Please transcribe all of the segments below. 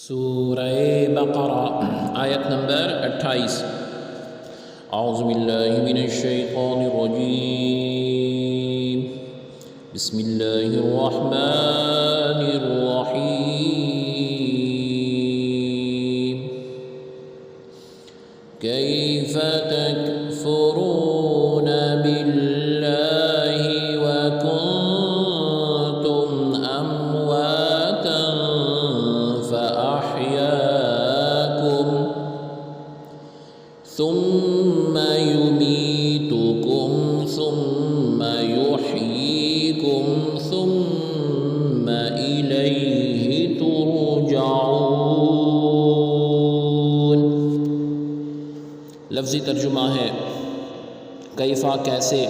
سورہ بقرہ آیت نمبر 28۔ اعوذ باللہ من الشیطان الرجیم، بسم اللہ الرحمن الرحیم۔ کیف تکفرون باللہ وکنتم امواتا فأحیاکم ثم یمیتکم ثم یحییکم ثم الیہ ترجعون۔ لفظی ترجمہ ہے کیفا کیسے،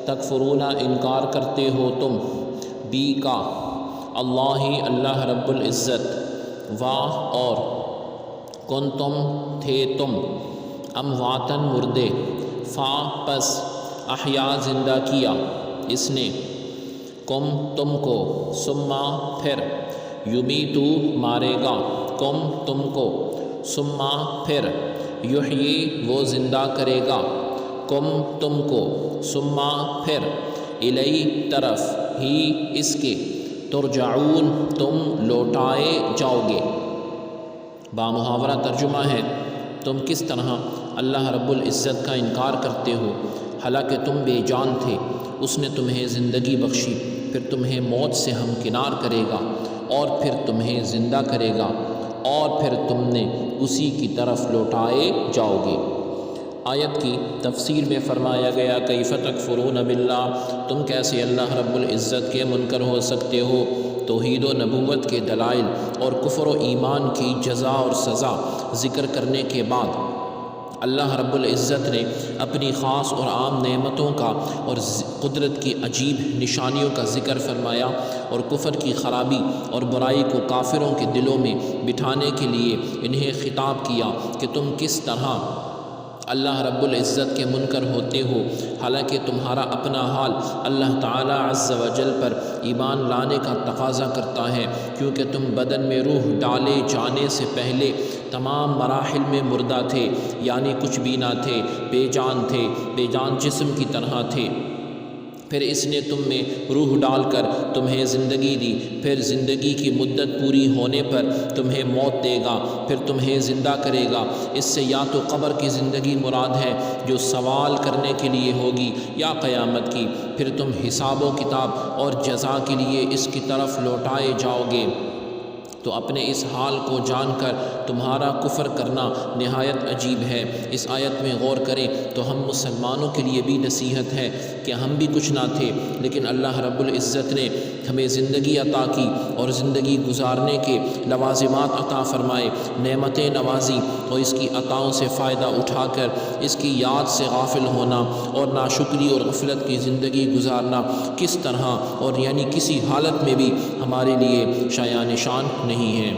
تکفرون انکار کرتے ہو تم، بی کا اللہ اللہ رب العزت، واہ اور، کنتم تھے تم، امواتن مردے، فا پس، احیا زندہ کیا اس نے، کم تم کو، ثم پھر، یمیتو مارے گا، کم تم کو، ثم پھر، یحیی وہ زندہ کرے گا، کم تم کو، ثم پھر، الی طرف، ہی اس کے، ترجعون تم لوٹائے جاؤ گے۔ بامحاورہ ترجمہ ہے تم کس طرح اللہ رب العزت کا انکار کرتے ہو، حالانکہ تم بے جان تھے، اس نے تمہیں زندگی بخشی، پھر تمہیں موت سے ہمکنار کرے گا اور پھر تمہیں زندہ کرے گا اور پھر تم نے اسی کی طرف لوٹائے جاؤ گے۔ آیت کی تفسیر میں فرمایا گیا کیف تکفرون باللہ، تم کیسے اللہ رب العزت کے منکر ہو سکتے ہو۔ توحید و نبوت کے دلائل اور کفر و ایمان کی جزا اور سزا ذکر کرنے کے بعد اللہ رب العزت نے اپنی خاص اور عام نعمتوں کا اور قدرت کی عجیب نشانیوں کا ذکر فرمایا اور کفر کی خرابی اور برائی کو کافروں کے دلوں میں بٹھانے کے لیے انہیں خطاب کیا کہ تم کس طرح اللہ رب العزت کے منکر ہوتے ہو، حالانکہ تمہارا اپنا حال اللہ تعالیٰ عز و جل پر ایمان لانے کا تقاضا کرتا ہے، کیونکہ تم بدن میں روح ڈالے جانے سے پہلے تمام مراحل میں مردہ تھے، یعنی کچھ بھی نہ تھے، بے جان جسم کی طرح تھے۔ پھر اس نے تم میں روح ڈال کر تمہیں زندگی دی، پھر زندگی کی مدت پوری ہونے پر تمہیں موت دے گا، پھر تمہیں زندہ کرے گا۔ اس سے یا تو قبر کی زندگی مراد ہے جو سوال کرنے کے لیے ہوگی، یا قیامت کی، پھر تم حساب و کتاب اور جزا کے لیے اس کی طرف لوٹائے جاؤ گے۔ تو اپنے اس حال کو جان کر تمہارا کفر کرنا نہایت عجیب ہے۔ اس آیت میں غور کریں تو ہم مسلمانوں کے لیے بھی نصیحت ہے کہ ہم بھی کچھ نہ تھے، لیکن اللہ رب العزت نے ہمیں زندگی عطا کی اور زندگی گزارنے کے لوازمات عطا فرمائے، نعمتیں نوازی، اور اس کی عطاؤں سے فائدہ اٹھا کر اس کی یاد سے غافل ہونا اور ناشکری اور غفلت کی زندگی گزارنا کس طرح اور یعنی کسی حالت میں بھی ہمارے لیے شایع نشان نہیں ہے۔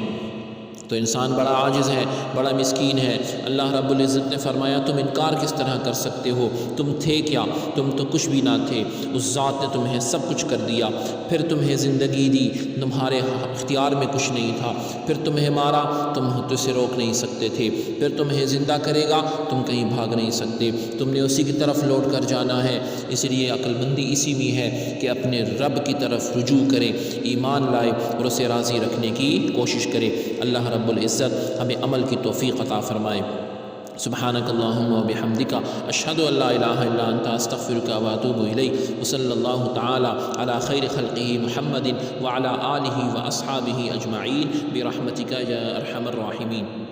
تو انسان بڑا عاجز ہے، بڑا مسکین ہے۔ اللہ رب العزت نے فرمایا تم انکار کس طرح کر سکتے ہو، تم تھے کیا، تم تو کچھ بھی نہ تھے، اس ذات نے تمہیں سب کچھ کر دیا، پھر تمہیں زندگی دی، تمہارے اختیار میں کچھ نہیں تھا، پھر تمہیں مارا، تم اسے روک نہیں سکتے تھے، پھر تمہیں زندہ کرے گا، تم کہیں بھاگ نہیں سکتے، تم نے اسی کی طرف لوٹ کر جانا ہے۔ اس لیے عقل مندی اسی میں ہے کہ اپنے رب کی طرف رجوع کرے، ایمان لائے اور اسے راضی رکھنے کی کوشش کرے۔ اللہ رب العزت ہمیں عمل کی توفیق عطا فرمائے۔ سبحانک اللہم و بحمدک، اشہد ان لا الہ الا انت، استغفرک و اتوب الیک، وصلی اللہ تعالی علی خیر خلقہ محمد وعلی آلہ و اصحابہ اجمعین برحمتک یا ارحم الراحمین۔